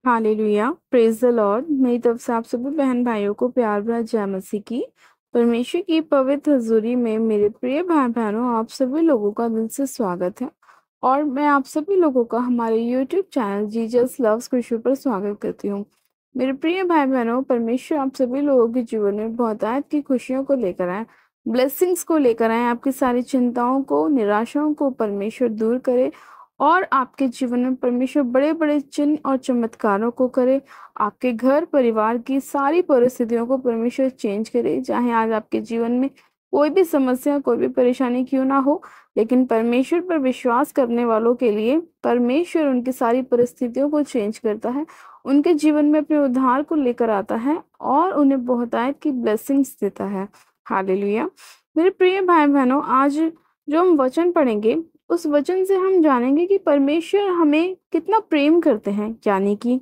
Hallelujah, praise the Lord. मेरी तरफ से आप सभी बहन भाइयों को प्यार भरा जय मसीह की। परमेश्वर की पवित्र हजूरी में मेरे प्रिय भाई बहनों, आप सभी लोगों का दिल से स्वागत है। और मैं आप सभी लोगों का हमारे YouTube channel Jesus loves Krishna पर स्वागत करती हूँ। मेरे प्रिय भाई बहनों, परमेश्वर आप सभी लोगों के जीवन में बहुतायत की खुशियों को लेकर आए, ब्लेसिंग्स को लेकर आए। आपकी सारी चिंताओं को, निराशाओं को परमेश्वर दूर करे और आपके जीवन में परमेश्वर बड़े बड़े चिन्ह और चमत्कारों को करे। आपके घर परिवार की सारी परिस्थितियों को परमेश्वर चेंज करे। चाहे आज आपके जीवन में कोई भी समस्या, कोई भी परेशानी क्यों ना हो, लेकिन परमेश्वर पर विश्वास करने वालों के लिए परमेश्वर उनकी सारी परिस्थितियों को चेंज करता है, उनके जीवन में अपने उद्धार को लेकर आता है और उन्हें बहुतायत की ब्लेसिंग्स देता है। हालेलुया। मेरे प्रिय भाई बहनों, आज जो हम वचन पढ़ेंगे उस वचन से हम जानेंगे कि परमेश्वर हमें कितना प्रेम करते हैं। यानी कि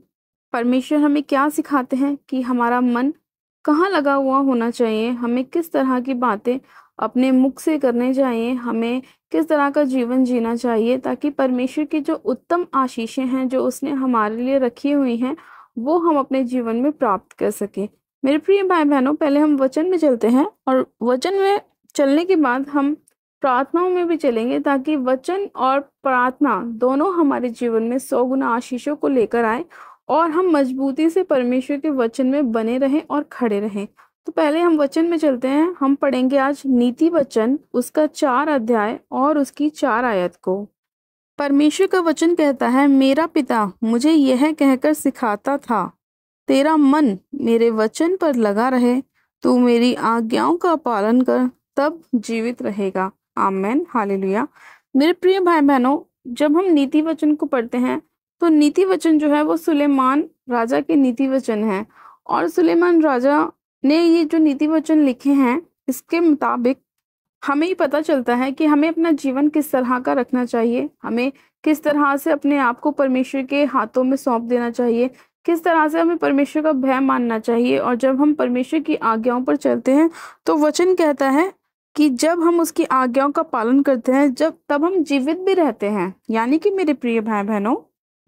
परमेश्वर हमें क्या सिखाते हैं कि हमारा मन कहाँ लगा हुआ होना चाहिए, हमें किस तरह की बातें अपने मुख से करने चाहिए, हमें किस तरह का जीवन जीना चाहिए, ताकि परमेश्वर की जो उत्तम आशीषें हैं जो उसने हमारे लिए रखी हुई हैं वो हम अपने जीवन में प्राप्त कर सकें। मेरे प्रिय भाई बहनों, पहले हम वचन में चलते हैं और वचन में चलने के बाद हम प्रार्थनाओं में भी चलेंगे, ताकि वचन और प्रार्थना दोनों हमारे जीवन में 100 गुना आशीषों को लेकर आए और हम मजबूती से परमेश्वर के वचन में बने रहें और खड़े रहें। तो पहले हम वचन में चलते हैं। हम पढ़ेंगे आज नीति वचन, उसका 4 अध्याय और उसकी 4 आयत को। परमेश्वर का वचन कहता है, मेरा पिता मुझे यह कहकर सिखाता था, तेरा मन मेरे वचन पर लगा रहे, तू मेरी आज्ञाओं का पालन कर, तब जीवित रहेगा। आमेन, हालेलुया। मेरे प्रिय भाई बहनों, जब हम नीति वचन को पढ़ते हैं तो नीति वचन जो है वो सुलेमान राजा के नीति वचन है। और सुलेमान राजा ने ये जो नीति वचन लिखे हैं, इसके मुताबिक हमें ही पता चलता है कि हमें अपना जीवन किस तरह का रखना चाहिए, हमें किस तरह से अपने आप को परमेश्वर के हाथों में सौंप देना चाहिए, किस तरह से हमें परमेश्वर का भय मानना चाहिए। और जब हम परमेश्वर की आज्ञाओं पर चलते हैं तो वचन कहता है कि जब हम उसकी आज्ञाओं का पालन करते हैं, तब हम जीवित भी रहते हैं। यानी कि मेरे प्रिय भाई बहनों,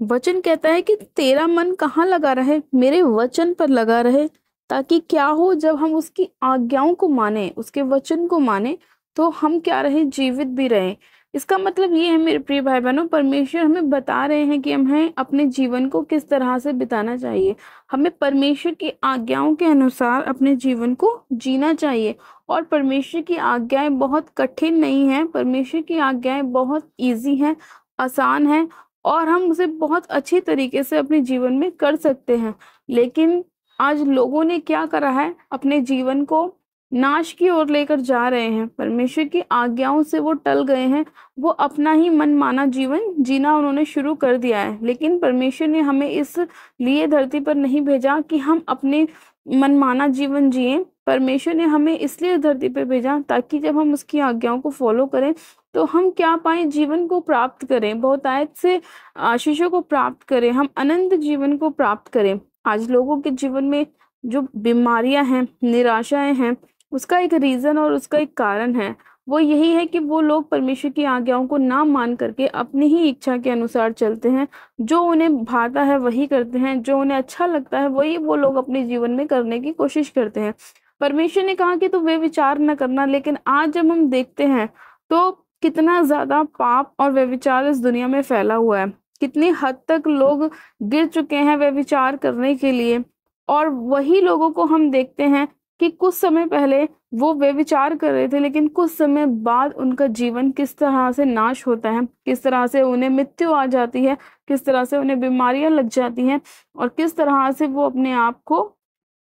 वचन कहता है कि तेरा मन कहाँ लगा रहे, मेरे वचन पर लगा रहे, ताकि क्या हो, जब हम उसकी आज्ञाओं को माने, उसके वचन को माने, तो हम क्या रहे, जीवित भी रहे। इसका मतलब ये है मेरे प्रिय भाई बहनों, परमेश्वर हमें बता रहे हैं कि हमें अपने जीवन को किस तरह से बिताना चाहिए। हमें परमेश्वर की आज्ञाओं के अनुसार अपने जीवन को जीना चाहिए। और परमेश्वर की आज्ञाएं बहुत कठिन नहीं है, परमेश्वर की आज्ञाएं बहुत ईजी हैं, आसान हैं और हम उसे बहुत अच्छी तरीके से अपने जीवन में कर सकते हैं। लेकिन आज लोगों ने क्या करा है, अपने जीवन को नाश की ओर लेकर जा रहे हैं, परमेश्वर की आज्ञाओं से वो टल गए हैं, वो अपना ही मनमाना जीवन जीना उन्होंने शुरू कर दिया है। लेकिन परमेश्वर ने हमें इस लिए धरती पर नहीं भेजा कि हम अपने मनमाना जीवन जिएं। परमेश्वर ने हमें इसलिए धरती पर भेजा ताकि जब हम उसकी आज्ञाओं को फॉलो करें तो हम क्या पाएं, जीवन को प्राप्त करें, बहुतायत से आशीषों को प्राप्त करें, हम अनंत जीवन को प्राप्त करें। आज लोगों के जीवन में जो बीमारियां हैं, निराशाएं हैं, उसका एक रीजन और उसका एक कारण है। वो यही है कि वो लोग परमेश्वर की आज्ञाओं को ना मान करके अपनी ही इच्छा के अनुसार चलते हैं। जो उन्हें भाता है वही करते हैं, जो उन्हें अच्छा लगता है वही वो लोग अपने जीवन में करने की कोशिश करते हैं। परमेश्वर ने कहा कि तो वे विचार न करना, लेकिन आज जब हम देखते हैं तो कितना ज्यादा पाप और व्यभिचार इस दुनिया में फैला हुआ है, कितनी हद तक लोग गिर चुके हैं व्यभिचार करने के लिए। और वही लोगों को हम देखते हैं कि कुछ समय पहले वो व्यभिचार कर रहे थे, लेकिन कुछ समय बाद उनका जीवन किस तरह से नाश होता है, किस तरह से उन्हें मृत्यु आ जाती है, किस तरह से उन्हें बीमारियां लग जाती हैं और किस तरह से वो अपने आप को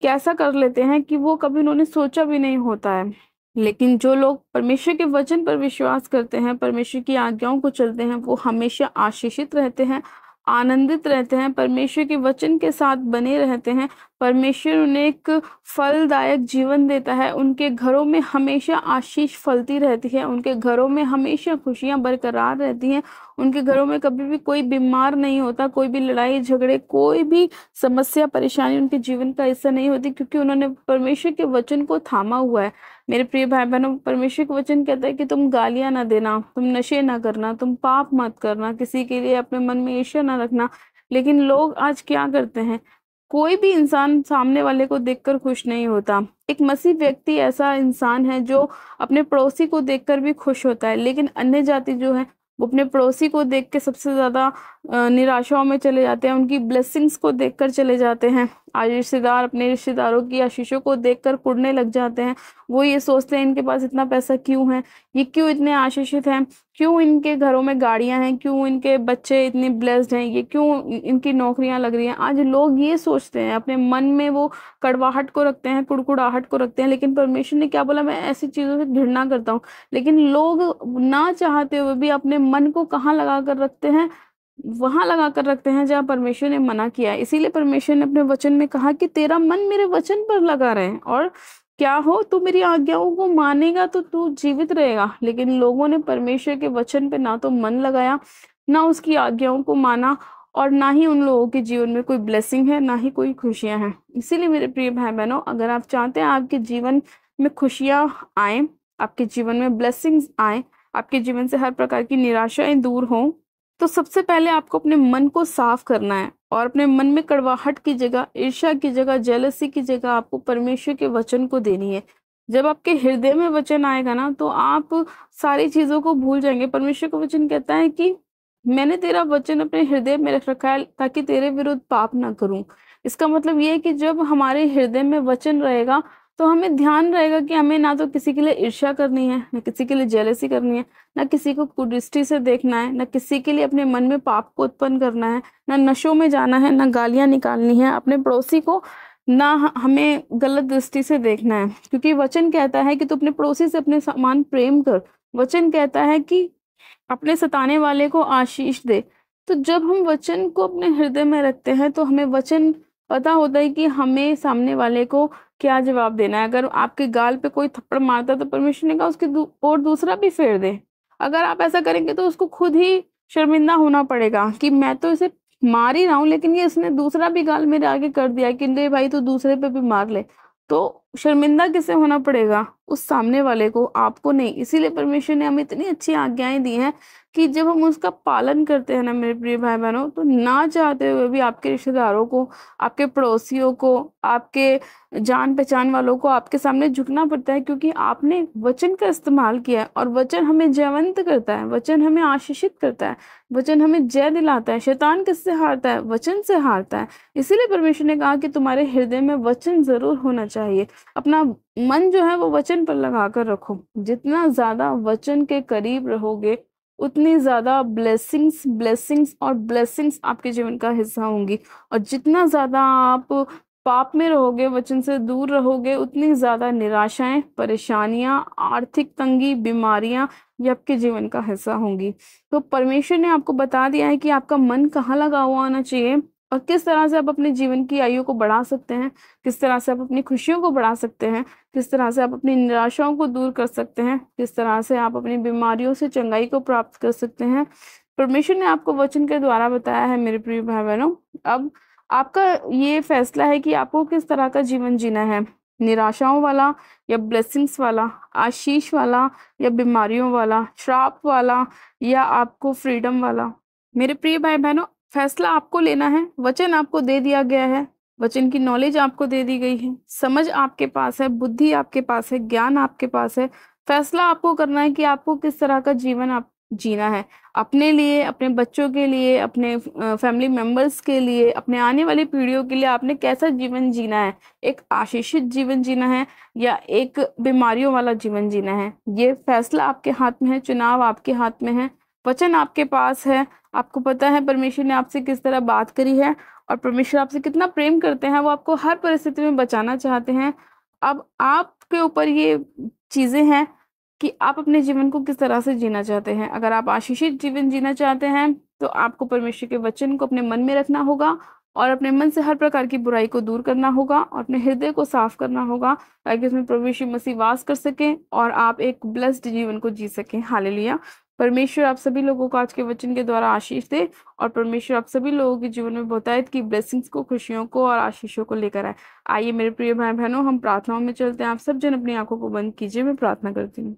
कैसा कर लेते हैं कि वो कभी उन्होंने सोचा भी नहीं होता है। लेकिन जो लोग परमेश्वर के वचन पर विश्वास करते हैं, परमेश्वर की आज्ञाओं को चलते हैं, वो हमेशा आशीषित रहते हैं, आनंदित रहते हैं, परमेश्वर के वचन के साथ बने रहते हैं। परमेश्वर उन्हें एक फलदायक जीवन देता है, उनके घरों में हमेशा आशीष फलती रहती है, उनके घरों में हमेशा खुशियां बरकरार रहती हैं, उनके घरों में कभी भी कोई बीमार नहीं होता, कोई भी लड़ाई झगड़े, कोई भी समस्या परेशानी उनके जीवन का हिस्सा नहीं होती, क्योंकि उन्होंने परमेश्वर के वचन को थामा हुआ है। मेरे प्रिय भाई बहनों, परमेश्वर का वचन कहता है कि तुम गालियां ना देना, तुम नशे ना करना, तुम पाप मत करना, किसी के लिए अपने मन में ईर्ष्या ना रखना। लेकिन लोग आज क्या करते हैं, कोई भी इंसान सामने वाले को देखकर खुश नहीं होता। एक मसीह व्यक्ति ऐसा इंसान है जो अपने पड़ोसी को देखकर भी खुश होता है, लेकिन अन्य जाति जो है वो अपने पड़ोसी को देख के सबसे ज्यादा निराशाओं में चले जाते हैं, उनकी ब्लेसिंग्स को देखकर चले जाते हैं। आज रिश्तेदार अपने रिश्तेदारों की आशीषों को देखकर कुढ़ने लग जाते हैं। वो ये सोचते हैं इनके पास इतना पैसा क्यों है, ये क्यों इतने आशीषित हैं, क्यों इनके घरों में गाड़ियां हैं, क्यों इनके बच्चे इतने ब्लेस्ड हैं, ये क्यों इनकी नौकरियां लग रही हैं। आज लोग ये सोचते हैं, अपने मन में वो कड़वाहट को रखते हैं, कुड़कुड़ाहट को रखते हैं। लेकिन परमेश्वर ने क्या बोला, मैं ऐसी चीजों से घृणा करता हूँ। लेकिन लोग ना चाहते हुए भी अपने मन को कहाँ लगा कर रखते हैं, वहां लगा कर रखते हैं जहाँ परमेश्वर ने मना किया है। इसीलिए परमेश्वर ने अपने वचन में कहा कि तेरा मन मेरे वचन पर लगा रहे, और क्या हो, तू मेरी आज्ञाओं को मानेगा तो तू जीवित रहेगा। लेकिन लोगों ने परमेश्वर के वचन पे ना तो मन लगाया, ना उसकी आज्ञाओं को माना, और ना ही उन लोगों के जीवन में कोई ब्लेसिंग है, ना ही कोई खुशियां हैं। इसीलिए मेरे प्रिय भाई बहनों, अगर आप चाहते हैं आपके जीवन में खुशियां आए, आपके जीवन में ब्लेसिंग्स आए, आपके जीवन से हर प्रकार की निराशाएं दूर हों, तो सबसे पहले आपको अपने मन को साफ करना है, और अपने मन में कड़वाहट की जगह, ईर्ष्या की जगह, जेलसी की जगह आपको परमेश्वर के वचन को देनी है। जब आपके हृदय में वचन आएगा ना, तो आप सारी चीजों को भूल जाएंगे। परमेश्वर का वचन कहता है कि मैंने तेरा वचन अपने हृदय में रख रखा है ताकि तेरे विरुद्ध पाप ना करूं। इसका मतलब ये है कि जब हमारे हृदय में वचन रहेगा, तो हमें ध्यान रहेगा कि हमें ना तो किसी के लिए ईर्ष्या करनी है, ना किसी के लिए जेलसी करनी है, ना किसी को कुदृष्टि से देखना है, ना किसी के लिए अपने मन में पाप को उत्पन्न करना है, ना नशों में जाना है, ना गालियां निकालनी है अपने पड़ोसी को, ना हमें गलत दृष्टि से देखना है। क्योंकि वचन कहता है कि तू अपने पड़ोसी से अपने समान प्रेम कर। वचन कहता है कि अपने सताने वाले को आशीष दे। तो जब हम वचन को अपने हृदय में रखते हैं, तो हमें वचन पता होता है कि हमें सामने वाले को क्या जवाब देना है। अगर आपके गाल पे कोई थप्पड़ मारता है, तो परमेश्वर ने कहा उसके और दूसरा भी फेर दे। अगर आप ऐसा करेंगे तो उसको खुद ही शर्मिंदा होना पड़ेगा कि मैं तो इसे मार ही रहा हूँ, लेकिन ये इसने दूसरा भी गाल मेरे आगे कर दिया कि ले भाई तू दूसरे पे भी मार ले। तो शर्मिंदा किसे होना पड़ेगा, उस सामने वाले को, आपको नहीं। इसीलिए परमेश्वर ने हमें इतनी अच्छी आज्ञाएं दी हैं कि जब हम उसका पालन करते हैं ना मेरे प्रिय भाई बहनों, तो ना चाहते हुए भी आपके रिश्तेदारों को, आपके पड़ोसियों को, आपके जान पहचान वालों को आपके सामने झुकना पड़ता है, क्योंकि आपने वचन का इस्तेमाल किया है। और वचन हमें जयवंत करता है, वचन हमें आशीषित करता है, वचन हमें जय दिलाता है। शैतान किससे हारता है, वचन से हारता है। इसीलिए परमेश्वर ने कहा कि तुम्हारे हृदय में वचन जरूर होना चाहिए। अपना मन जो है वो वचन पर लगा कर रखो। जितना ज्यादा वचन के करीब रहोगे, उतनी ज्यादा ब्लेसिंग्स ब्लेसिंग्स और ब्लेसिंग्स आपके जीवन का हिस्सा होंगी। और जितना ज्यादा आप पाप में रहोगे, वचन से दूर रहोगे, उतनी ज्यादा निराशाएं, परेशानियां, आर्थिक तंगी, बीमारियां ये आपके जीवन का हिस्सा होंगी। तो परमेश्वर ने आपको बता दिया है कि आपका मन कहाँ लगा हुआ होना चाहिए, और किस तरह से आप अपने जीवन की आयु को बढ़ा सकते हैं, किस तरह से आप अपनी खुशियों को बढ़ा सकते हैं, किस तरह से आप अपनी निराशाओं को दूर कर सकते हैं, किस तरह से आप अपनी बीमारियों से चंगाई को प्राप्त कर सकते हैं। परमेश्वर ने आपको वचन के द्वारा बताया है मेरे प्रिय भाई बहनों। अब आपका ये फैसला है कि आपको किस तरह का जीवन जीना है, निराशाओं वाला या ब्लेसिंग्स वाला, आशीष वाला या बीमारियों वाला, श्राप वाला या आपको फ्रीडम वाला। मेरे प्रिय भाई बहनों, फैसला आपको लेना है। वचन आपको दे दिया गया है, वचन की नॉलेज आपको दे दी गई है, समझ आपके पास है, बुद्धि आपके पास है, ज्ञान आपके पास है। फैसला आपको करना है कि आपको किस तरह का जीवन आप जीना है, अपने लिए, अपने बच्चों के लिए, अपने फैमिली मेंबर्स के लिए, अपने आने वाली पीढ़ियों के लिए आपने कैसा जीवन जीना है। एक आशीषित जीवन जीना है या एक बीमारियों वाला जीवन जीना है, ये फैसला आपके हाथ में है, चुनाव आपके हाथ में है। वचन आपके पास है, आपको पता है परमेश्वर ने आपसे किस तरह बात करी है, और परमेश्वर आपसे कितना प्रेम करते हैं। वो आपको हर परिस्थिति में बचाना चाहते हैं। अब आपके ऊपर ये चीजें हैं कि आप अपने जीवन को किस तरह से जीना चाहते हैं। अगर आप आशीषित जीवन जीना चाहते हैं, तो आपको परमेश्वर के वचन को अपने मन में रखना होगा, और अपने मन से हर प्रकार की बुराई को दूर करना होगा, और अपने हृदय को साफ करना होगा, ताकि उसमें प्रभु यीशु मसीह वास कर सके और आप एक ब्लेस्ड जीवन को जी सकें। हालेलुया। परमेश्वर आप सभी लोगों को आज के वचन के द्वारा आशीष दे, और परमेश्वर आप सभी लोगों के जीवन में बहुतायत की ब्लेसिंग्स को, खुशियों को और आशीषों को लेकर आए। आइए मेरे प्रिय भाई बहनों, हम प्रार्थनाओं में चलते हैं। आप सब जन अपनी आंखों को बंद कीजिए, मैं प्रार्थना करती हूँ।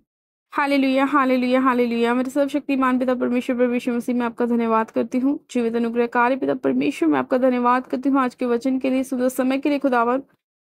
Hallelujah, hallelujah, hallelujah. मेरे सर्वशक्तिमान पिता परमेश्वर प्रभु यीशु मसीह में आपका धन्यवाद करती हूँ। जीवित अनुग्रहकारी पिता परमेश्वर मैं आपका धन्यवाद करती हूँ आज के वचन के लिए, सुंदर समय के लिए खुदावन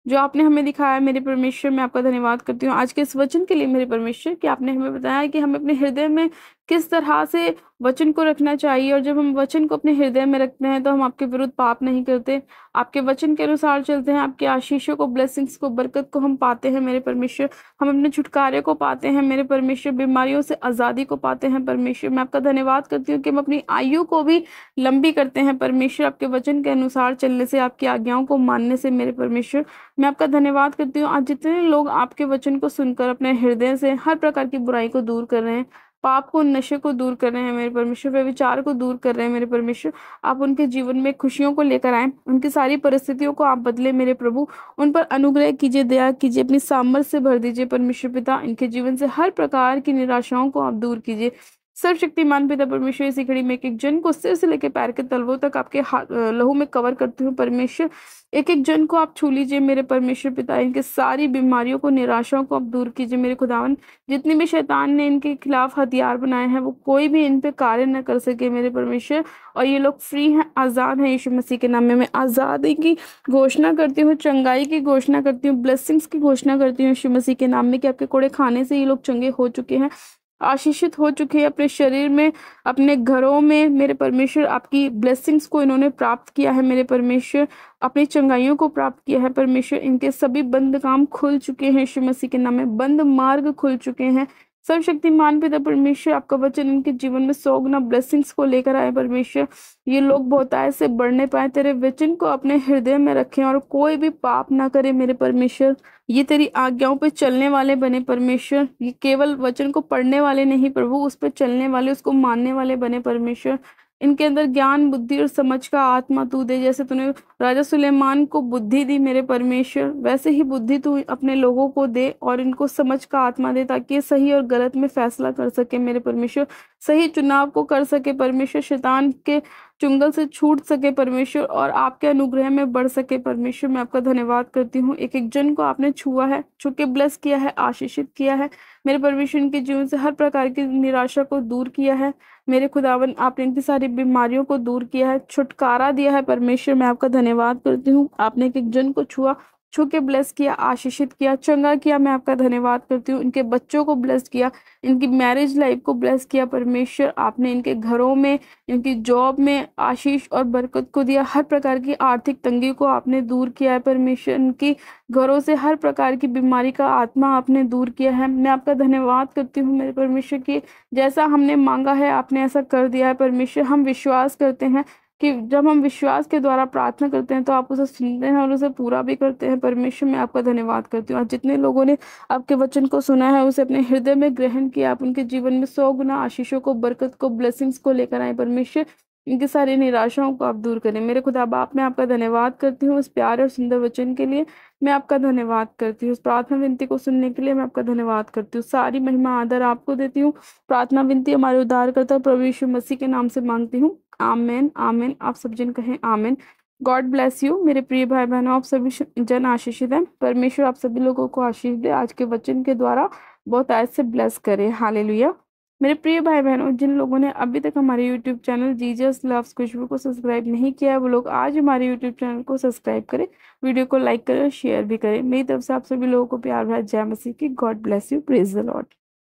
जो आपने हमें दिखाया। मेरे परमेश्वर मैं आपका धन्यवाद करती हूँ आज के इस वचन के लिए मेरे परमेश्वर कि आपने हमें बताया कि हमें अपने हृदय में किस तरह से वचन को रखना चाहिए, और जब हम वचन को अपने हृदय में रखते हैं तो हम आपके विरुद्ध पाप नहीं करते, आपके वचन के अनुसार चलते हैं, आपके आशीषों को, ब्लेसिंग्स को, बरकत को हम पाते हैं मेरे परमेश्वर। हम अपने छुटकारे को पाते हैं मेरे परमेश्वर, बीमारियों से आज़ादी को पाते हैं परमेश्वर। मैं आपका धन्यवाद करती हूँ कि हम अपनी आयु को भी लंबी करते हैं परमेश्वर, आपके वचन के अनुसार चलने से, आपकी आज्ञाओं को मानने से मेरे परमेश्वर। मैं आपका धन्यवाद करती हूँ आज जितने लोग आपके वचन को सुनकर अपने हृदय से हर प्रकार की बुराई को दूर कर रहे हैं, पाप को, नशे को दूर कर रहे हैं मेरे परमेश्वर, व्यभिचार को दूर कर रहे हैं मेरे परमेश्वर। आप उनके जीवन में खुशियों को लेकर आए, उनकी सारी परिस्थितियों को आप बदले मेरे प्रभु, उन पर अनुग्रह कीजिए, दया कीजिए, अपनी सामर्थ्य से भर दीजिए परमेश्वर पिता। इनके जीवन से हर प्रकार की निराशाओं को आप दूर कीजिए। सर्वशक्तिमान पिता परमेश्वर, इसी घड़ी में एक एक जन को सिर से लेकर पैर के तलवों तक आपके लहू में कवर करती हूँ परमेश्वर। एक एक जन को आप छू लीजिए मेरे परमेश्वर पिता, इनके सारी बीमारियों को, निराशाओं को आप दूर कीजिए मेरे खुदावन। जितनी भी शैतान ने इनके खिलाफ हथियार बनाए हैं वो कोई भी इन पे कार्य न कर सके मेरे परमेश्वर, और ये लोग फ्री हैं, आज़ाद हैं यीशु मसीह के नाम में। मैं आज़ादी की घोषणा करती हूँ, चंगाई की घोषणा करती हूँ, ब्लेसिंग्स की घोषणा करती हूँ यीशु मसीह के नाम में कि आपके कोड़े खाने से ये लोग चंगे हो चुके हैं, आशीषित हो चुके हैं अपने शरीर में, अपने घरों में मेरे परमेश्वर। आपकी ब्लेसिंग्स को इन्होंने प्राप्त किया है मेरे परमेश्वर, अपनी चंगाइयों को प्राप्त किया है परमेश्वर। इनके सभी बंद काम खुल चुके हैं यीशु मसीह के नाम में, बंद मार्ग खुल चुके हैं। सर्वशक्तिमान पिता परमेश्वर, आपका वचन इनके जीवन में 100 गुना ब्लेसिंग्स को लेकर आए परमेश्वर। ये लोग बहुतायत से बढ़ने पाए, तेरे वचन को अपने हृदय में रखें और कोई भी पाप ना करे मेरे परमेश्वर। ये तेरी आज्ञाओं पे चलने वाले बने परमेश्वर, ये केवल वचन को पढ़ने वाले नहीं प्रभु, उस पर चलने वाले, उसको मानने वाले बने परमेश्वर। इनके अंदर ज्ञान, बुद्धि और समझ का आत्मा तू दे, जैसे तूने राजा सुलेमान को बुद्धि दी मेरे परमेश्वर, वैसे ही बुद्धि तू अपने लोगों को दे और इनको समझ का आत्मा दे, ताकि ये सही और गलत में फैसला कर सके मेरे परमेश्वर, सही चुनाव को कर सके परमेश्वर, शैतान के चुंगल से छूट सके परमेश्वर और आपके अनुग्रह में बढ़ सके परमेश्वर। मैं आपका धन्यवाद करती हूँ, एक एक जन को आपने छुआ है, छू के ब्लेस किया है, आशीषित किया है मेरे परमेश्वर। इनके जीवन से हर प्रकार की निराशा को दूर किया है मेरे खुदावन, आपने इनकी सारी बीमारियों को दूर किया है, छुटकारा दिया है परमेश्वर। मैं आपका धन्यवाद करती हूँ, आपने एक एक जन को छुआ, छू के ब्लेस किया, आशीषित किया, चंगा किया। मैं आपका धन्यवाद करती हूँ, इनके बच्चों को ब्लेस किया, इनकी मैरिज लाइफ को ब्लेस किया परमेश्वर। आपने इनके घरों में, इनकी जॉब में आशीष और बरकत को दिया, हर प्रकार की आर्थिक तंगी को आपने दूर किया है परमेश्वर। इनकी घरों से हर प्रकार की बीमारी का आत्मा आपने दूर किया है। मैं आपका धन्यवाद करती हूँ मेरे परमेश्वर की, जैसा हमने मांगा है आपने ऐसा कर दिया है परमेश्वर। हम विश्वास करते हैं कि जब हम विश्वास के द्वारा प्रार्थना करते हैं तो आप उसे सुनते हैं और उसे पूरा भी करते हैं परमेश्वर। मैं आपका धन्यवाद करती हूँ, आज जितने लोगों ने आपके वचन को सुना है, उसे अपने हृदय में ग्रहण किया, आप उनके जीवन में 100 गुना आशीषों को, बरकत को, ब्लेसिंग्स को लेकर आए परमेश्वर। इनकी सारी निराशाओं को आप दूर करें मेरे खुदा बाप। मैं आपका धन्यवाद करती हूँ इस प्यारे और सुंदर वचन के लिए, मैं आपका धन्यवाद करती हूँ इस प्रार्थना विनती को सुनने के लिए, मैं आपका धन्यवाद करती हूँ। सारी महिमा आदर आपको देती हूँ। प्रार्थना विनती हमारे उद्धारकर्ता प्रभु यीशु मसीह के नाम से मांगती हूँ, आमेन, आमेन। आप सब जन कहें आमेन। गॉड ब्लेस यू मेरे प्रिय भाई बहनों, आप सभी जन आशीषित हैं। परमेश्वर आप सभी लोगों को आशीष दे, आज के वचन के द्वारा बहुत आज से ब्लेस करे। हालेलुया। मेरे प्रिय भाई बहनों, जिन लोगों ने अभी तक हमारे यूट्यूब चैनल जीजस लव्स खुशबू को सब्सक्राइब नहीं किया है, वो लोग आज हमारे यूट्यूब चैनल को सब्सक्राइब करें, वीडियो को लाइक करें, शेयर भी करें। मेरी तरफ से आप सभी लोगों को प्यार भरा जय मसीह की। God bless you, praise the Lord.